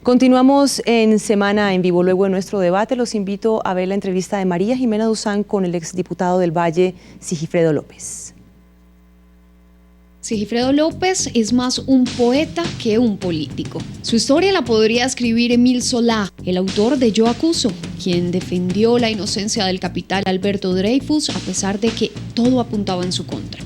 Continuamos en Semana en Vivo. Luego de nuestro debate los invito a ver la entrevista de María Jimena Duzán con el exdiputado del Valle, Sigifredo López. Sigifredo López es más un poeta que un político. Su historia la podría escribir Émile Zola, el autor de Yo acuso, quien defendió la inocencia del capitán Alberto Dreyfus a pesar de que todo apuntaba en su contra.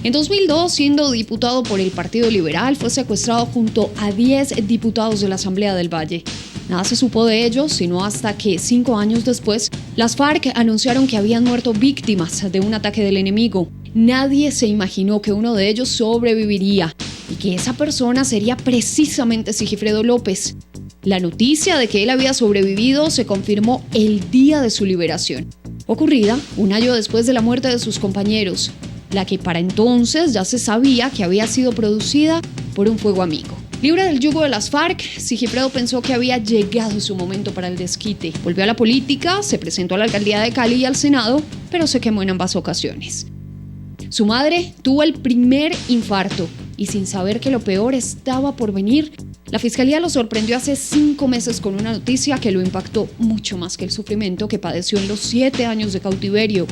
En 2002, siendo diputado por el Partido Liberal, fue secuestrado junto a 10 diputados de la Asamblea del Valle. Nada se supo de ellos, sino hasta que 5 años después, las FARC anunciaron que habían muerto víctimas de un ataque del enemigo. Nadie se imaginó que uno de ellos sobreviviría y que esa persona sería precisamente Sigifredo López. La noticia de que él había sobrevivido se confirmó el día de su liberación, ocurrida un año después de la muerte de sus compañeros, la que para entonces ya se sabía que había sido producida por un fuego amigo. Libre del yugo de las FARC, Sigifredo pensó que había llegado su momento para el desquite. Volvió a la política, se presentó a la alcaldía de Cali y al Senado, pero se quemó en ambas ocasiones. Su madre tuvo el primer infarto y sin saber que lo peor estaba por venir, la Fiscalía lo sorprendió hace 5 meses con una noticia que lo impactó mucho más que el sufrimiento que padeció en los 7 años de cautiverio.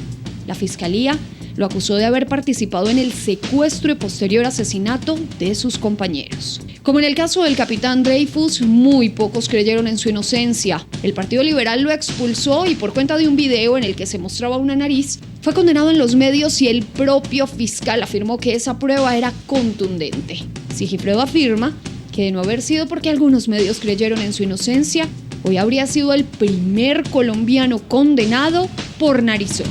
La Fiscalía lo acusó de haber participado en el secuestro y posterior asesinato de sus compañeros. Como en el caso del capitán Dreyfus, muy pocos creyeron en su inocencia. El Partido Liberal lo expulsó y por cuenta de un video en el que se mostraba una nariz, fue condenado en los medios y el propio fiscal afirmó que esa prueba era contundente. Sigifredo afirma que de no haber sido porque algunos medios creyeron en su inocencia, hoy habría sido el primer colombiano condenado por narizón.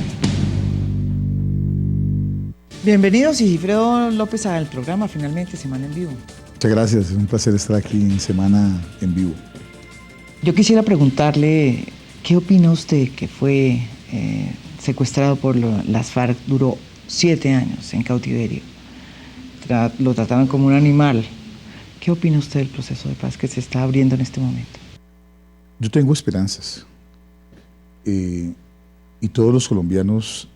Bienvenido, Sigifredo López, al programa Finalmente Semana en Vivo. Muchas gracias, es un placer estar aquí en Semana en Vivo. Yo quisiera preguntarle, ¿qué opina usted que fue secuestrado por las FARC, duró 7 años en cautiverio? Lo trataban como un animal. ¿Qué opina usted del proceso de paz que se está abriendo en este momento? Yo tengo esperanzas y todos los colombianos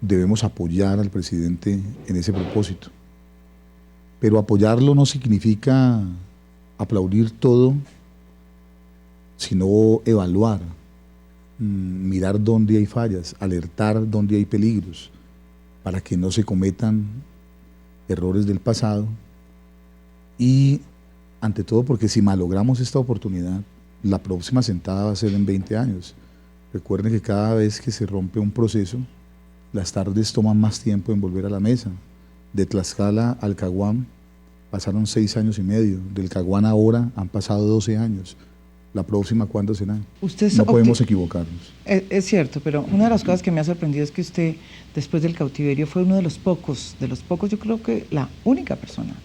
debemos apoyar al presidente en ese propósito. Pero apoyarlo no significa aplaudir todo, sino evaluar, mirar dónde hay fallas, alertar dónde hay peligros, para que no se cometan errores del pasado. Y ante todo porque si malogramos esta oportunidad, la próxima sentada va a ser en 20 años. Recuerden que cada vez que se rompe un proceso, las tardes toman más tiempo en volver a la mesa. De Tlaxcala al Caguán pasaron 6 años y medio. Del Caguán ahora han pasado 12 años. ¿La próxima cuándo será? No podemos equivocarnos. Es cierto, pero una de las cosas que me ha sorprendido es que usted, después del cautiverio, fue uno de los pocos, yo creo que la única persona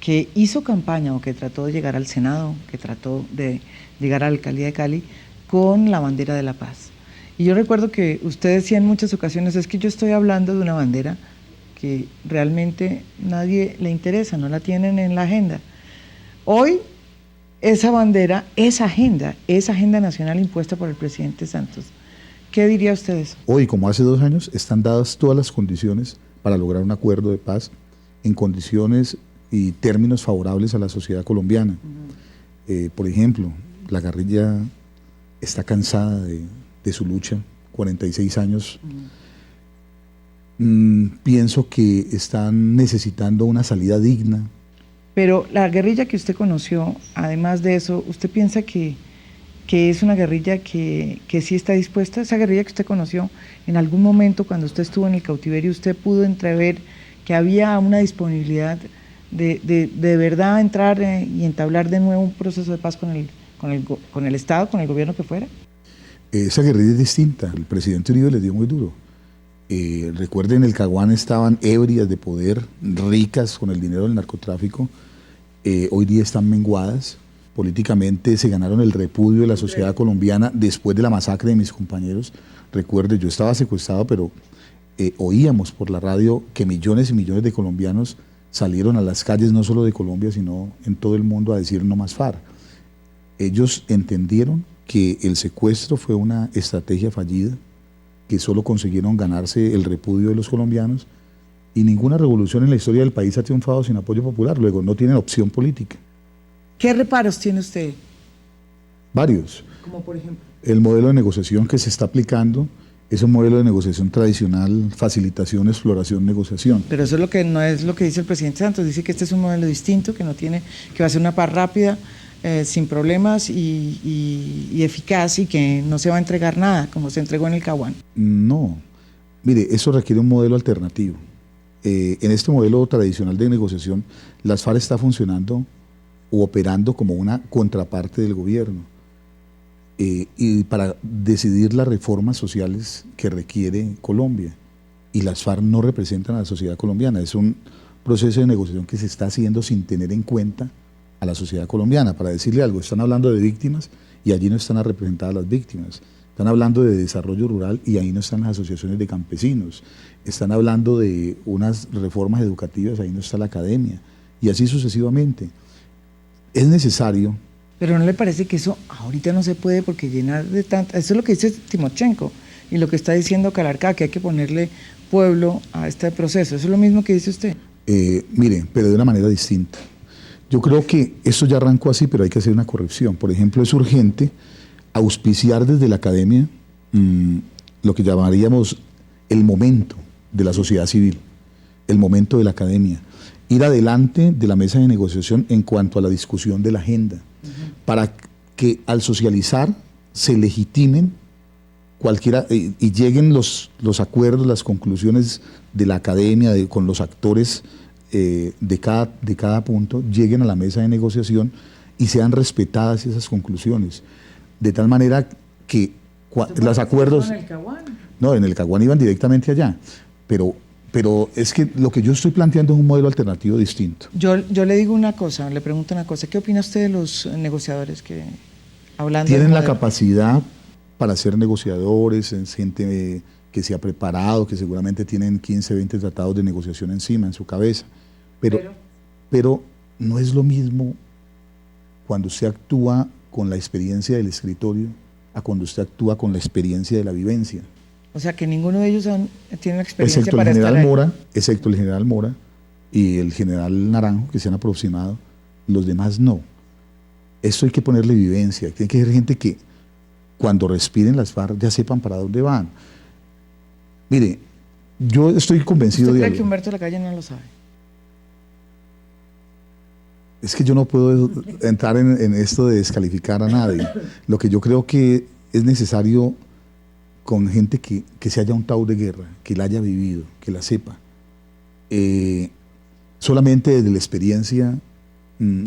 que hizo campaña o que trató de llegar al Senado, que trató de llegar a la alcaldía de Cali con la bandera de la paz. Y yo recuerdo que usted decía en muchas ocasiones, es que yo estoy hablando de una bandera que realmente nadie le interesa, no la tienen en la agenda. Hoy, esa bandera, esa agenda nacional impuesta por el presidente Santos, ¿qué diría usted de eso? Hoy, como hace 2 años, están dadas todas las condiciones para lograr un acuerdo de paz en condiciones y términos favorables a la sociedad colombiana. Por ejemplo, la guerrilla está cansada de su lucha, 46 años. Pienso que están necesitando una salida digna. Pero la guerrilla que usted conoció, además de eso, ¿usted piensa que es una guerrilla que sí está dispuesta? Esa guerrilla que usted conoció, en algún momento cuando usted estuvo en el cautiverio, ¿usted pudo entrever que había una disponibilidad de verdad entrar y entablar de nuevo un proceso de paz con el Estado, con el gobierno que fuera? Esa guerrilla es distinta. El presidente Uribe les dio muy duro. Recuerden, el Caguán estaban ebrias de poder, ricas con el dinero del narcotráfico. Hoy día están menguadas. Políticamente se ganaron el repudio de la sociedad colombiana después de la masacre de mis compañeros. Recuerden, yo estaba secuestrado, pero oíamos por la radio que millones y millones de colombianos salieron a las calles, no solo de Colombia, sino en todo el mundo, a decir no más FARC. Ellos entendieron que el secuestro fue una estrategia fallida, que solo consiguieron ganarse el repudio de los colombianos, y ninguna revolución en la historia del país ha triunfado sin apoyo popular. Luego no tienen opción política. ¿Qué reparos tiene usted? Varios. Como por ejemplo. El modelo de negociación que se está aplicando es un modelo de negociación tradicional, facilitación, exploración, negociación. Pero eso es lo que no es lo que dice el presidente Santos, dice que este es un modelo distinto, que no tiene, que va a ser una paz rápida, sin problemas y eficaz, y que no se va a entregar nada, como se entregó en el Caguán. No, mire, eso requiere un modelo alternativo. En este modelo tradicional de negociación, las FARC está funcionando o operando como una contraparte del gobierno. Y para decidir las reformas sociales que requiere Colombia. Y las FARC no representan a la sociedad colombiana, es un proceso de negociación que se está haciendo sin tener en cuenta a la sociedad colombiana. Para decirle algo, están hablando de víctimas y allí no están representadas las víctimas. Están hablando de desarrollo rural y ahí no están las asociaciones de campesinos. Están hablando de unas reformas educativas, ahí no está la academia. Y así sucesivamente. Es necesario. Pero ¿no le parece que eso ahorita no se puede porque llenar de tanta... Eso es lo que dice Timochenko y lo que está diciendo Calarcá, que hay que ponerle pueblo a este proceso. ¿Eso es lo mismo que dice usted? Mire, pero de una manera distinta. Yo creo que esto ya arrancó así, pero hay que hacer una corrección. Por ejemplo, es urgente auspiciar desde la academia lo que llamaríamos el momento de la sociedad civil, el momento de la academia. Ir adelante de la mesa de negociación en cuanto a la discusión de la agenda, para que al socializar se legitimen cualquiera y lleguen los acuerdos, las conclusiones de la academia, con los actores de cada punto, lleguen a la mesa de negociación y sean respetadas esas conclusiones. De tal manera que los acuerdos... ¿En el Caguán? No, en el Caguán iban directamente allá, pero es que lo que yo estoy planteando es un modelo alternativo distinto. Yo le digo una cosa, le pregunto una cosa. ¿Qué opina usted de los negociadores que, hablando tienen la modelo? capacidad para ser negociadores, es gente que se ha preparado, que seguramente tienen 15, 20 tratados de negociación encima, en su cabeza, pero no es lo mismo cuando usted actúa con la experiencia del escritorio a cuando usted actúa con la experiencia de la vivencia. O sea, que ninguno de ellos tiene la experiencia Excepto para el estar general ahí. Mora, excepto el general Mora y el general Naranjo, que se han aproximado, los demás no. Esto hay que ponerle vivencia, tiene que ser gente que cuando respiren las FARC ya sepan para dónde van. Mire, yo estoy convencido ¿Usted de cree que algo. Humberto Lacalle no lo sabe? Es que yo no puedo entrar en esto de descalificar a nadie. Lo que yo creo que es necesario con gente que se haya untado de guerra, que la haya vivido, que la sepa. Solamente desde la experiencia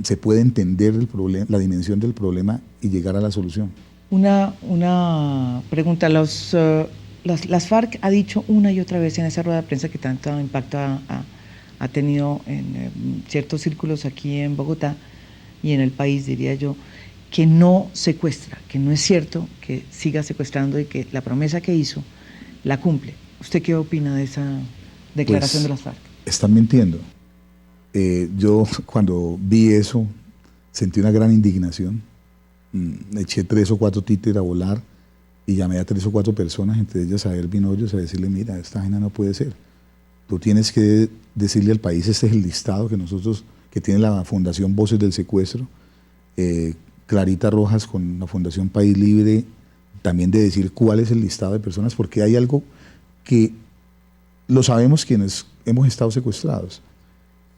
se puede entender el problema, la dimensión del problema y llegar a la solución. Una pregunta. Las FARC ha dicho una y otra vez en esa rueda de prensa que tanto impacto ha tenido en ciertos círculos aquí en Bogotá y en el país, diría yo, que no secuestra, que no es cierto que siga secuestrando y que la promesa que hizo la cumple. ¿Usted qué opina de esa declaración Pues, de las FARC? Están mintiendo. Yo cuando vi eso sentí una gran indignación. Eché 3 o 4 títeres a volar y llamé a 3 o 4 personas, entre ellas a Ervin Hoyos, a decirle: mira, esta vaina no puede ser. Tú tienes que decirle al país, este es el listado que tiene la Fundación Voces del Secuestro, Clarita Rojas con la Fundación País Libre, también de decir cuál es el listado de personas, porque hay algo que lo sabemos quienes hemos estado secuestrados.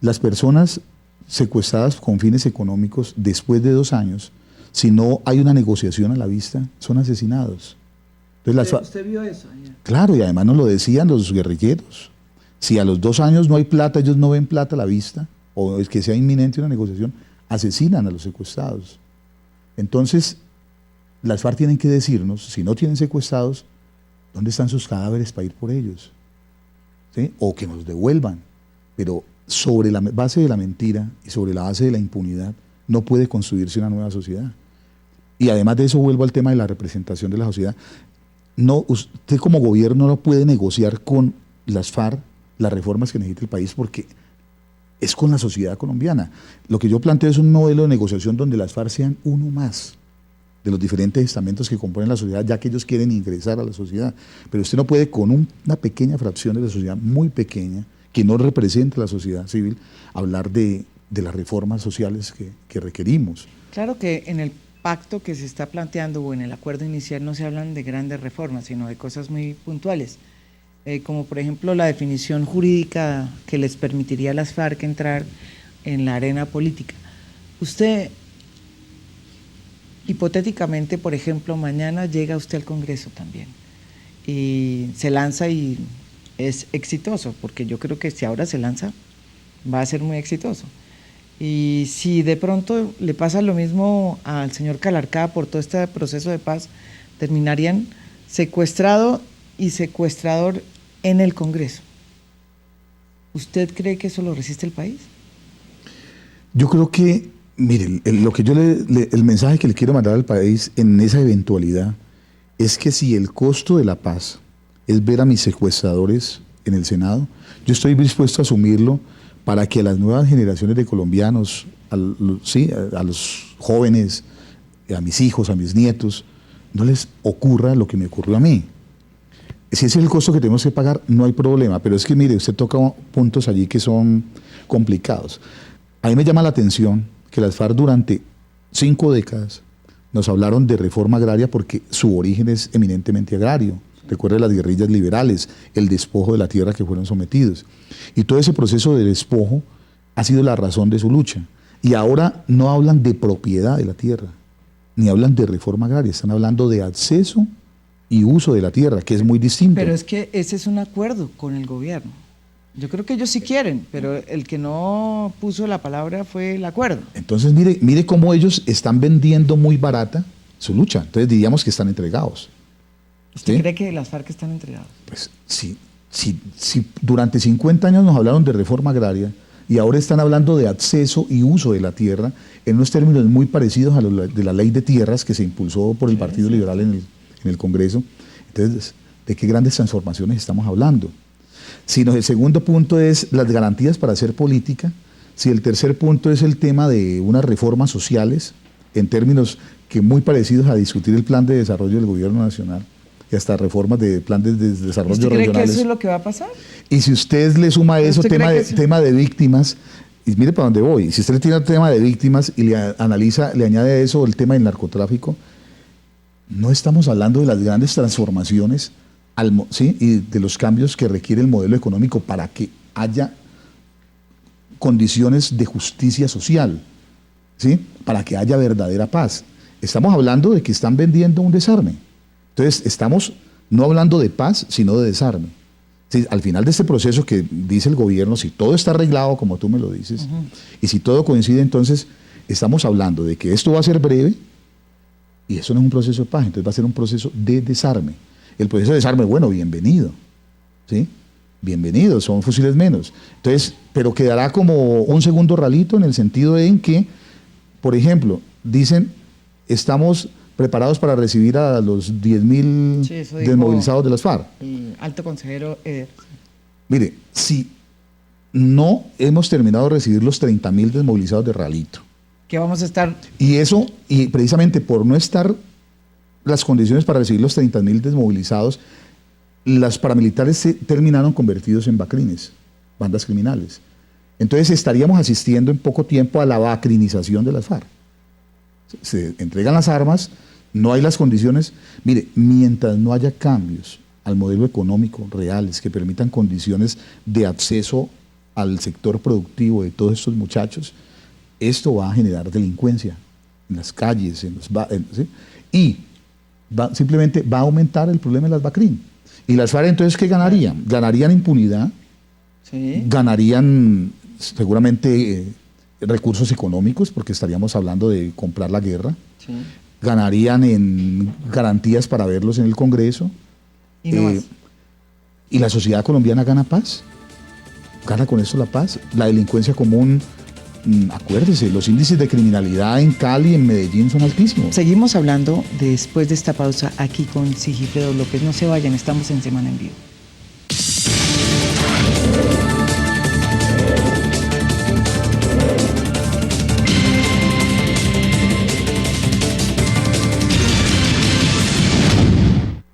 Las personas secuestradas con fines económicos, después de 2 años, si no hay una negociación a la vista, son asesinados. Entonces, ¿Usted vio eso? Claro, y además nos lo decían los guerrilleros. Si a los 2 años no hay plata, ellos no ven plata a la vista, o es que sea inminente una negociación, asesinan a los secuestrados. Entonces, las FARC tienen que decirnos, si no tienen secuestrados, ¿dónde están sus cadáveres para ir por ellos? ¿Sí? O que nos devuelvan. Pero sobre la base de la mentira y sobre la base de la impunidad no puede construirse una nueva sociedad. Y además de eso vuelvo al tema de la representación de la sociedad. No, usted como gobierno no puede negociar con las FARC las reformas que necesita el país porque es con la sociedad colombiana. Lo que yo planteo es un modelo de negociación donde las FARC sean uno más de los diferentes estamentos que componen la sociedad, ya que ellos quieren ingresar a la sociedad. Pero usted no puede con una pequeña fracción de la sociedad, muy pequeña, que no representa a la sociedad civil, hablar de de las reformas sociales que requerimos. Claro que en el pacto que se está planteando o en el acuerdo inicial no se hablan de grandes reformas, sino de cosas muy puntuales, como por ejemplo la definición jurídica que les permitiría a las FARC entrar en la arena política. Usted, hipotéticamente, por ejemplo, mañana llega usted al Congreso también y se lanza y es exitoso, porque yo creo que si ahora se lanza va a ser muy exitoso. Y si de pronto le pasa lo mismo al señor Calarcá por todo este proceso de paz, terminarían secuestrado y secuestrador en el Congreso. ¿Usted cree que eso lo resiste el país? Yo creo que, mire, el mensaje que le quiero mandar al país en esa eventualidad es que si el costo de la paz es ver a mis secuestradores en el Senado, yo estoy dispuesto a asumirlo para que a las nuevas generaciones de colombianos, a los jóvenes, a mis hijos, a mis nietos, no les ocurra lo que me ocurrió a mí. Si ese es el costo que tenemos que pagar, no hay problema, pero es que mire, usted toca puntos allí que son complicados. A mí me llama la atención que las FARC durante 5 décadas nos hablaron de reforma agraria porque su origen es eminentemente agrario. Recuerde las guerrillas liberales, el despojo de la tierra que fueron sometidos. Y todo ese proceso de despojo ha sido la razón de su lucha. Y ahora no hablan de propiedad de la tierra, ni hablan de reforma agraria, están hablando de acceso y uso de la tierra, que es muy distinto. Pero es que ese es un acuerdo con el gobierno. Yo creo que ellos sí quieren, pero el que no puso la palabra fue el acuerdo. Entonces mire cómo ellos están vendiendo muy barata su lucha. Entonces diríamos que están entregados. ¿Usted ¿sí? cree que las FARC están entregadas? Pues si durante 50 años nos hablaron de reforma agraria y ahora están hablando de acceso y uso de la tierra en unos términos muy parecidos a los de la ley de tierras que se impulsó por el Partido Liberal en el Congreso, entonces, ¿de qué grandes transformaciones estamos hablando? Si el segundo punto es las garantías para hacer política, si el tercer punto es el tema de unas reformas sociales, en términos que muy parecidos a discutir el plan de desarrollo del gobierno nacional, y hasta reformas de planes de desarrollo ¿Usted cree regionales. que eso es lo que va a pasar? Y si usted le suma a eso tema de víctimas, y mire para dónde voy, si usted tiene el tema de víctimas y le añade a eso el tema del narcotráfico, no estamos hablando de las grandes transformaciones ¿sí? y de los cambios que requiere el modelo económico para que haya condiciones de justicia social, ¿sí? para que haya verdadera paz. Estamos hablando de que están vendiendo un desarme. Entonces, estamos no hablando de paz, sino de desarme. Sí, al final de este proceso que dice el gobierno, si todo está arreglado, como tú me lo dices, y si todo coincide, entonces estamos hablando de que esto va a ser breve, y eso no es un proceso de paz, entonces va a ser un proceso de desarme. El proceso de desarme, bueno, bienvenido, ¿sí? Bienvenido, son fusiles menos. Entonces, pero quedará como un segundo ralito en el sentido en que, por ejemplo, dicen, estamos preparados para recibir a los 10.000 desmovilizados de las FARC. El alto consejero Eder. Mire, si no hemos terminado de recibir los 30.000 desmovilizados de Ralito, que vamos a estar... Y precisamente por no estar las condiciones para recibir los 30.000 desmovilizados, las paramilitares se terminaron convertidos en bacrines, bandas criminales. Entonces estaríamos asistiendo en poco tiempo a la bacrinización de las FARC. Se entregan las armas, no hay las condiciones. Mire, mientras no haya cambios al modelo económico reales que permitan condiciones de acceso al sector productivo de todos estos muchachos, esto va a generar delincuencia en las calles, ¿sí? Y simplemente va a aumentar el problema de las BACRIM. ¿Y las FARC entonces qué ganarían? Ganarían impunidad, ¿sí? Ganarían seguramente recursos económicos, porque estaríamos hablando de comprar la guerra, Sí. Ganarían en garantías para verlos en el Congreso, Y no más. y la sociedad colombiana gana paz, gana con esto la paz, la delincuencia común. Acuérdese, los índices de criminalidad en Cali, en Medellín son altísimos. Seguimos hablando después de esta pausa aquí con Sigifredo López. No se vayan, estamos en Semana en Vivo.